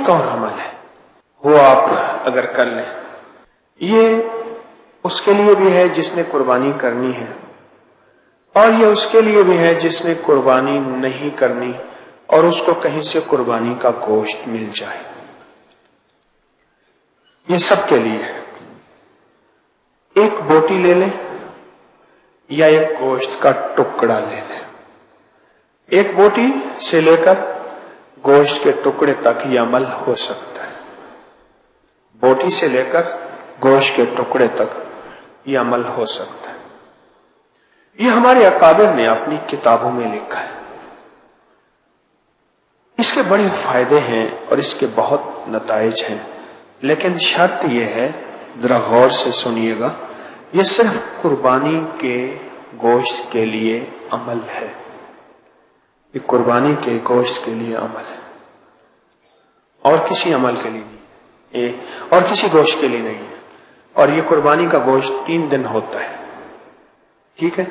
ایک اور عمل ہے، وہ آپ اگر کر لیں، یہ اس کے لیے بھی ہے جس نے قربانی کرنی ہے، اور یہ اس کے لیے بھی ہے جس نے قربانی نہیں کرنی اور اس کو کہیں سے قربانی کا گوشت مل جائے۔ یہ سب کے لیے ہے۔ ایک بوٹی لے لیں یا ایک گوشت کا ٹکڑا لے لیں۔ ایک بوٹی سے لے کر گوشت کے ٹکڑے تک یہ عمل ہو سکتا ہے۔ بوٹی سے لے کر گوشت کے ٹکڑے تک یہ عمل ہو سکتا ہے۔ یہ ہمارے اکابر نے اپنی کتابوں میں لکھا ہے۔ اس کے بڑے فائدے ہیں اور اس کے بہت نتائج ہیں، لیکن شرط یہ ہے، ذرا غور سے سنیے گا، یہ صرف قربانی کے گوشت کے لیے عمل ہے۔ یہ قربانی کے گوشت کے لیے عمل ہے، اور کسی عمل کے لیے نہیں، اور کسی گوشت کے لیے نہیں ہے۔ اور یہ قربانی کا گوشت 3 دن ہوتا ہے۔ ٹھیک ہے،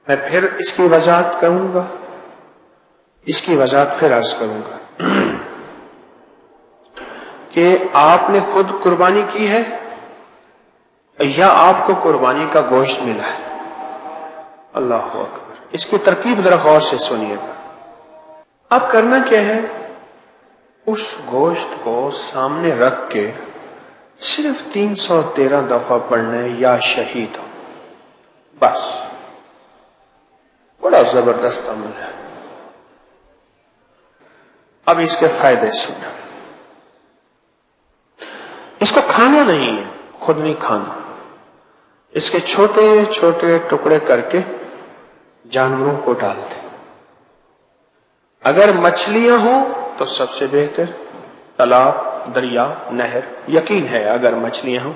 میں پھر اس کی وضاحت کروں گا، اس کی وضاحت پھر عرض کروں گا کہ آپ نے خود قربانی کی ہے یا آپ کو قربانی کا گوشت ملا ہے۔ اللہ اکبر، اس کی ترکیب ذرا غور سے سنیے گا۔ اب کرنا کیا ہے، اس گوشت کو سامنے رکھ کے صرف 313 دفعہ پڑھنا ہے، یا شہید ہو، بس۔ بڑا زبردست عمل ہے۔ اب اس کے فائدے سنیں۔ اس کو کھانا نہیں ہے، خود نہیں کھانا، اس کے چھوٹے چھوٹے ٹکڑے کر کے جانوروں کو ڈال دیں۔ اگر مچھلیاں ہوں تو سب سے بہتر، تالاب، دریا، نہر، یقین ہے اگر مچھلیاں ہوں،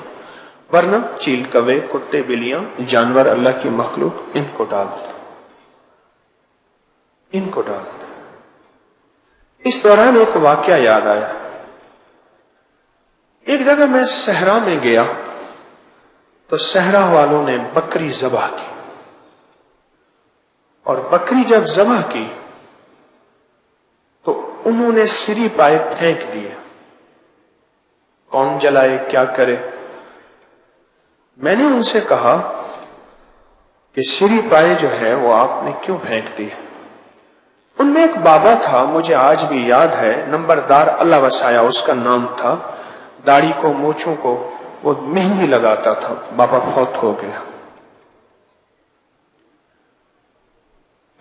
ورنہ چیل، کوے، کتے، بلیاں، جانور اللہ کی مخلوق، ان کو ڈال دیں، ان کو ڈال دیں۔ اس دوران ایک واقعہ یاد آیا۔ ایک جگہ میں صحرا میں گیا تو صحرا والوں نے بکری ذبح کی، اور بکری جب ذبح کی تو انہوں نے سری پائے پھینک دیے۔ کون جلائے، کیا کرے؟ میں نے ان سے کہا کہ سری پائے جو ہے وہ آپ نے کیوں پھینک دی؟ ان میں ایک بابا تھا، مجھے آج بھی یاد ہے، نمبردار، اللہ وسایا اس کا نام تھا، داڑھی کو، مونچھوں کو وہ مہندی لگاتا تھا، بابا فوت ہو گیا۔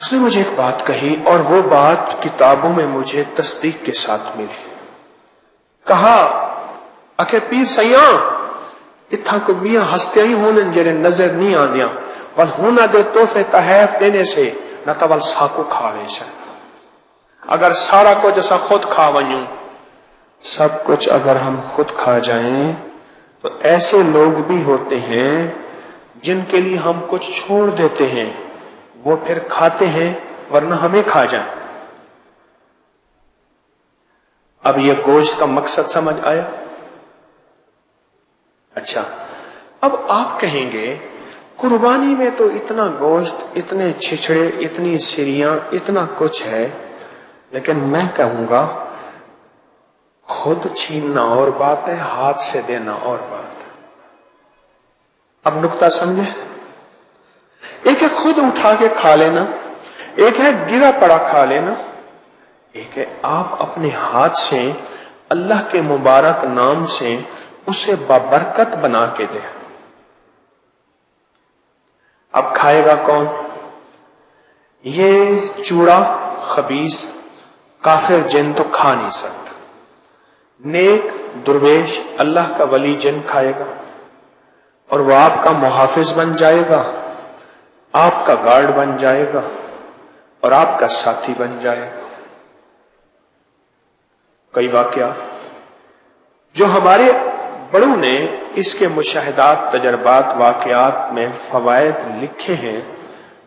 اس نے مجھے ایک بات کہی، اور وہ بات کتابوں میں مجھے تصدیق کے ساتھ ملی۔ کہا اکھے پیر سیاں اتھا کو میاں ہستیاں ہی ہونے جڑے نظر نہیں آندیاں، ول ہونا دے تحفے تحائف دینے سے نہ تو ول ساکو کھاوے سے۔ اگر سارا کچھ ایسا خود کھا ونیوں، سب کچھ اگر ہم خود کھا جائیں، تو ایسے لوگ بھی ہوتے ہیں جن کے لیے ہم کچھ چھوڑ دیتے ہیں، وہ پھر کھاتے ہیں ورنہ ہمیں کھا جائیں۔ اب یہ گوشت کا مقصد سمجھ آیا؟ اچھا، اب آپ کہیں گے قربانی میں تو اتنا گوشت، اتنے چھچڑے، اتنی سریاں، اتنا کچھ ہے، لیکن میں کہوں گا خود چھیننا اور بات ہے، ہاتھ سے دینا اور بات ہے۔ اب نقطہ سمجھے؟ ایک ہے خود اٹھا کے کھا لینا، ایک ہے گرا پڑا کھا لینا، ایک ہے آپ اپنے ہاتھ سے اللہ کے مبارک نام سے اسے بابرکت بنا کے دے۔ اب کھائے گا کون؟ یہ چوڑا، خبیث، کافر جن تو کھا نہیں سکتا۔ نیک، درویش، اللہ کا ولی جن کھائے گا، اور وہ آپ کا محافظ بن جائے گا، آپ کا گارڈ بن جائے گا، اور آپ کا ساتھی بن جائے گا۔ کئی واقعہ جو ہمارے بڑوں نے اس کے مشاہدات، تجربات، واقعات میں فوائد لکھے ہیں،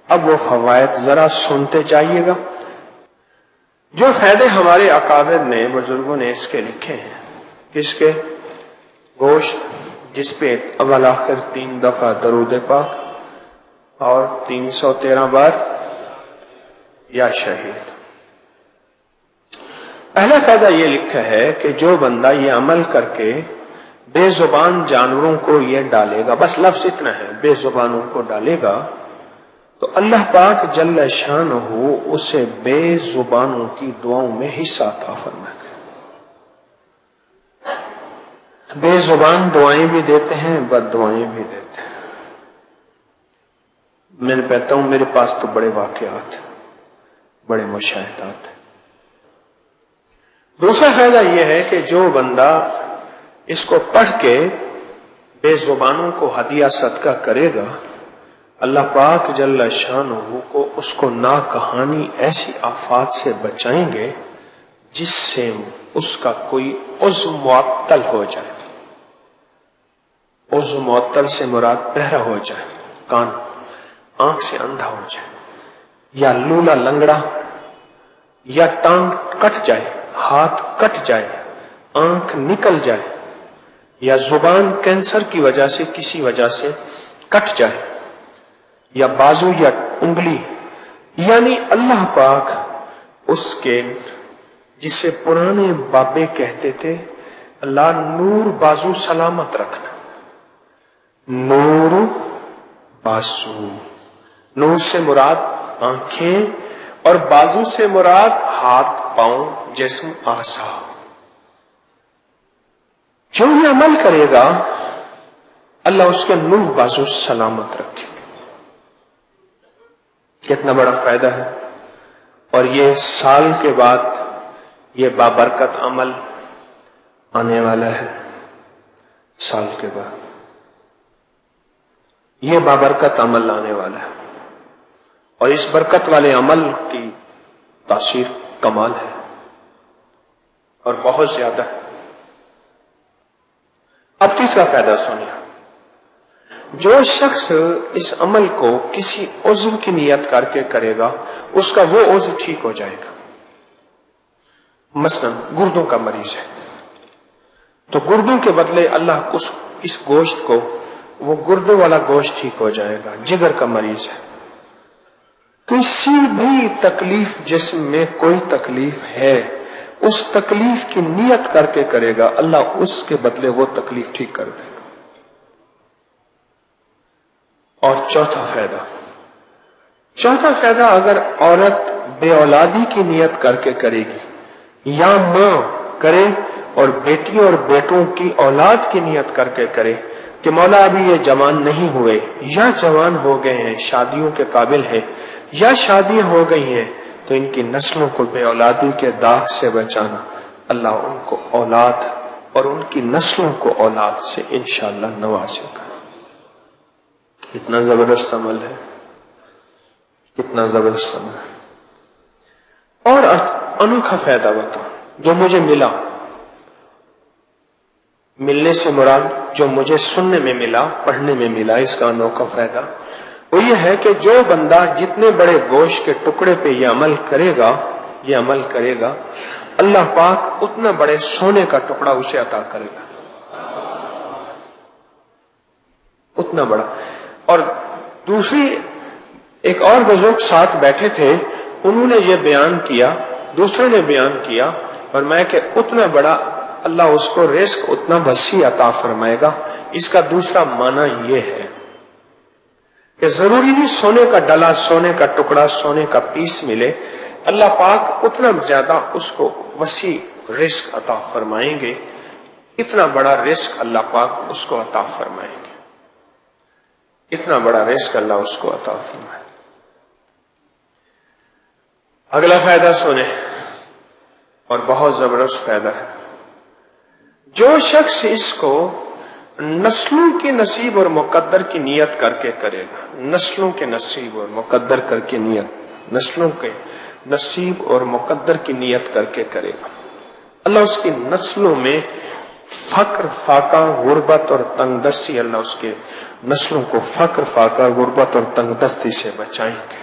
اب وہ فوائد ذرا سنتے جائیے گا۔ جو فائدے ہمارے اکابر نے، بزرگوں نے اس کے لکھے ہیں، کس کے؟ گوشت جس پہ اول آخر 3 دفعہ درود پاک اور 313 بار یا شہید۔ پہلا فائدہ یہ لکھا ہے کہ جو بندہ یہ عمل کر کے بے زبان جانوروں کو یہ ڈالے گا، بس لفظ اتنا ہے، بے زبانوں کو ڈالے گا، تو اللہ پاک جل شانہ اسے بے زبانوں کی دعاؤں میں حصہ عطا فرمائے گا۔ بے زبان دعائیں بھی دیتے ہیں، بد دعائیں بھی دیتے ہیں۔ میں کہتا ہوں میرے پاس تو بڑے واقعات ہیں، بڑے مشاہدات ہیں۔ دوسرا فائدہ یہ ہے کہ جو بندہ اس کو پڑھ کے بے زبانوں کو ہدیہ صدقہ کرے گا، اللہ پاک جل شانہ کو اس کو ناکہانی ایسی آفات سے بچائیں گے جس سے اس کا کوئی عضو معطل ہو جائے۔ عضو معطل سے مراد بہرا ہو جائے، کان، آنکھ سے اندھا ہو جائے، یا لولا لنگڑا، یا ٹانگ کٹ جائے، ہاتھ کٹ جائے، آنکھ نکل جائے، یا زبان کینسر کی وجہ سے کسی وجہ سے کٹ جائے، یا بازو یا انگلی، یعنی اللہ پاک اس کے جسے پرانے بابے کہتے تھے اللہ نور بازو سلامت رکھنا، نور بازو، نور سے مراد آنکھیں اور بازو سے مراد ہاتھ پاؤں جسم اعضاء۔ جو یہ عمل کرے گا اللہ اس کے نور بازو سلامت رکھے۔ کتنا بڑا فائدہ ہے، اور یہ سال کے بعد یہ بابرکت عمل آنے والا ہے، سال کے بعد یہ بابرکت عمل آنے والا ہے، اور اس برکت والے عمل کی تاثیر کمال ہے اور بہت زیادہ ہے۔ اب تیسرا فائدہ سنیے، جو شخص اس عمل کو کسی عضو کی نیت کر کے کرے گا اس کا وہ عضو ٹھیک ہو جائے گا۔ مثلا گردوں کا مریض ہے تو گردوں کے بدلے اللہ اس گوشت کو، وہ گردوں والا گوشت ٹھیک ہو جائے گا۔ جگر کا مریض ہے، کسی بھی تکلیف جسم میں کوئی تکلیف ہے اس تکلیف کی نیت کر کے کرے گا اللہ اس کے بدلے وہ تکلیف ٹھیک کر دے گا۔ اور چوتھا فائدہ اگر عورت بے اولادی کی نیت کر کے کرے گی، یا ماں کرے اور بیٹی اور بیٹوں کی اولاد کی نیت کر کے کرے کہ مولا ابھی یہ جوان نہیں ہوئے یا جوان ہو گئے ہیں، شادیوں کے قابل ہیں یا شادیاں ہو گئی ہیں، تو ان کی نسلوں کو بے اولادی کے داغ سے بچانا، اللہ ان کو اولاد اور ان کی نسلوں کو اولاد سے انشاءاللہ نوازے گا۔ کتنا زبردست عمل ہے، کتنا زبردست عمل ہے۔ اور انوکھا فائدہ بتاؤ جو مجھے ملا، ملنے سے مراد جو مجھے سننے میں ملا، پڑھنے میں ملا، اس کا انوکھا فائدہ وہ یہ ہے کہ جو بندہ جتنے بڑے گوشت کے ٹکڑے پہ یہ عمل کرے گا اللہ پاک اتنا بڑے سونے کا ٹکڑا اسے عطا کرے گا، اتنا بڑا۔ اور دوسری ایک اور بزرگ ساتھ بیٹھے تھے، انہوں نے یہ بیان کیا، دوسرے نے بیان کیا، اور میں کہ اتنا بڑا اللہ اس کو رزق اتنا وسیع عطا فرمائے گا۔ اس کا دوسرا معنی یہ ہے کہ ضروری نہیں سونے کا ڈلا، سونے کا ٹکڑا، سونے کا پیس ملے، اللہ پاک اتنا زیادہ اس کو وسیع رزق عطا فرمائیں گے، اتنا بڑا رزق اللہ پاک اس کو عطا فرمائیں گے، اتنا بڑا رزق اللہ اس کو عطا فرمائے۔ اگلا فائدہ سنیں، اور بہت زبردست فائدہ ہے۔ جو شخص اس کو نسلوں کے نصیب اور مقدر کی نیت کر کے کرے گا، نسلوں کے نصیب اور مقدر کر کے نیت، نسلوں کے نصیب اور مقدر کی نیت کر کے کرے گا، اللہ اس کی نسلوں میں فقر، فاقہ، غربت اور تنگ دستی، اللہ اس کے نسلوں کو فقر، فاقہ، غربت اور تنگ دستی سے بچائیں گے۔